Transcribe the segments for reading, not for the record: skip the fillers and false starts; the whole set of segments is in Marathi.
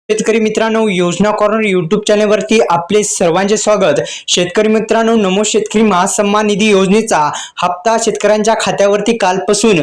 शेतकरी मित्रांनो, योजना कॉर्नर यूट्यूब चॅनलवरती आपले सर्वांचे स्वागत। शेतकरी मित्रांनो, नमो शेतकरी महासन्मान निधी योजनेचा हप्ता शेतकऱ्यांच्या खात्यावरती कालपासून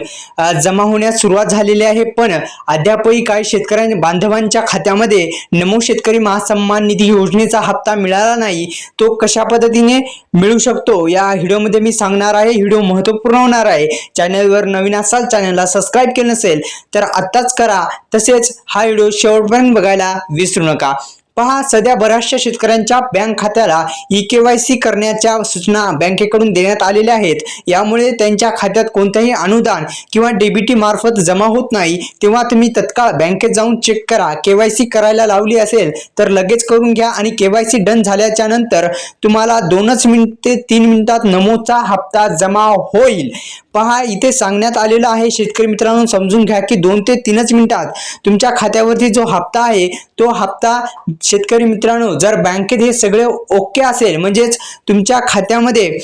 जमा होण्यास सुरुवात झालेली आहे, पण अद्यापही काही शेतकऱ्यांच्या बांधवांच्या खात्यामध्ये नमो शेतकरी महासन्मान निधी योजनेचा हप्ता मिळाला नाही। तो कशा पद्धतीने मिळू शकतो या व्हिडिओमध्ये मी सांगणार आहे। व्हिडिओ महत्त्वपूर्ण होणार आहे। चॅनलवर नवीन असाल, चॅनलला सबस्क्राइब केलं नसेल तर आत्ताच करा, तसेच हा व्हिडिओ शेवटपर्यंत बघायला विसरू नका। पहा, सध्या बऱ्याचशा शेतकऱ्यांच्या बँक खात्याला ई-केवायसी करण्याच्या सूचना बँकेकडून देण्यात आलेल्या आहेत। यामुळे त्यांच्या खात्यात कोणतेही अनुदान किंवा डीबीटी मार्फत जमा होत नाही, तेव्हा तुम्ही तत्काळ बँकेत जाऊन चेक करा। केवायसी करायला लावली असेल तर लगेच करून घ्या आणि केवायसी डन झाल्याच्या नंतर तुम्हाला 2 ते 3 मिनिटात नमोचा हप्ता जमा होईल। पहा, इथे सांगण्यात आलेलं आहे शेतकरी मित्रांनो, समजून घ्या की 2 ते 3 मिनिटात तुमच्या खात्यावरती जो हप्ता आहे तो हप्ता शेतकरी मित्रांनो, जर बँकेत हे सगळे ओके असेल, म्हणजेच तुमच्या खात्यामध्ये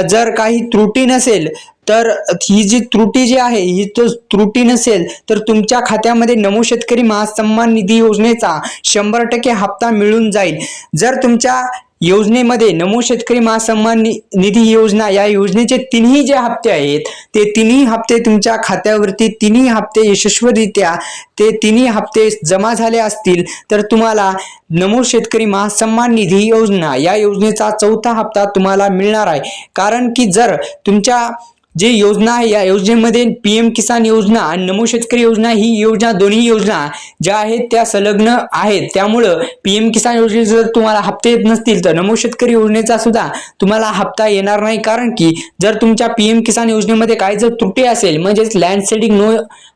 जर काही त्रुटी नसेल तर ही जी त्रुटी जी आहे ही तो त्रुटी नसेल तर तुमच्या खात्यामध्ये नमो शेतकरी महासन्मान निधी योजनेचा 100% हप्ता मिळून जाईल। जर तुमच्या योजनेमध्ये नमो शेतकरी महासन्मान निधी योजना या योजनेचे तिन्ही जे हप्ते आहेत ते तिन्ही हप्ते तुमच्या खात्यावरती तिन्ही हप्ते यशस्वीरित्या ते तिन्ही हप्ते जमा झाले असतील तर तुम्हाला नमो शेतकरी महासन्मान निधी योजना या योजनेचा 4था हप्ता तुम्हाला मिळणार आहे। कारण की जर तुमच्या जी योजना आहे या योजनेमध्ये पीएम किसान योजना आणि नमो शेतकरी योजना ही योजना दोन्ही योजना ज्या आहेत त्या संलग्न आहेत, त्यामुळे पीएम किसान योजनेचे जर तुम्हाला हप्ते येत नसतील तर नमो शेतकरी योजनेचा सुद्धा तुम्हाला हप्ता येणार नाही। कारण की जर तुमच्या पीएम किसान योजनेमध्ये काही जर त्रुटी असेल, म्हणजेच लँड सेडिंग नो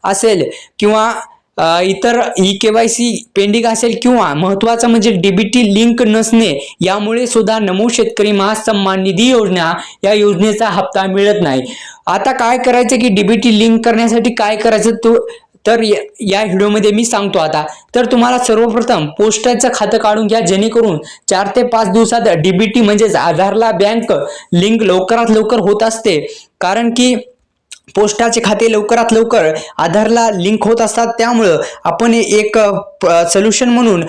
असेल किंवा इतर ई-केवायसी पेंडिंग असेल किंवा महत्त्वाचं म्हणजे डीबीटी लिंक नसणे, यामुळे सुद्धा नमो शेतकरी महासन्मान निधी योजना या योजनेचा हप्ता मिळत नाही। आता काय करायचं की डीबीटी लिंक करण्यासाठी काय करायचं तर या व्हिडिओमध्ये मी सांगतो। आता तर तुम्हाला सर्वप्रथम पोस्टाचं खातं काढून घ्या, जेणेकरून 4 ते 5 दिवसात डीबीटी म्हणजेच आधारला बँक लिंक लवकरात लवकर होत असते। कारण की पोस्टाचे खाते लवकरात लवकर आधारला लिंक होत असतात, त्यामुळे आपण एक सोल्युशन म्हणून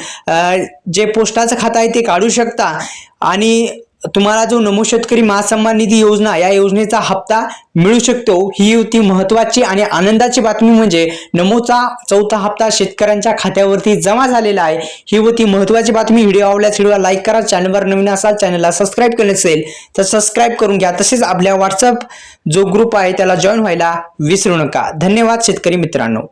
जे पोस्टाचं खातं आहे ते काढू शकता आणि तुम्हाला जो नमो शेतकरी महासन्मान निधी योजना या योजनेचा हप्ता मिळू शकतो। ही होती महत्त्वाची आणि आनंदाची बातमी, म्हणजे नमोचा 4था हप्ता शेतकऱ्यांच्या खात्यावरती जमा झालेला आहे। ही होती महत्त्वाची बातमी। व्हिडिओ आवडल्यास व्हिडिओला लाईक करा, चॅनलवर नवीन असाल चॅनलला सबस्क्राइब केलं नसेल तर सबस्क्राइब करून घ्या, तसेच आपल्या व्हॉट्सअप जो ग्रुप आहे त्याला जॉईन व्हायला विसरू नका। धन्यवाद शेतकरी मित्रांनो।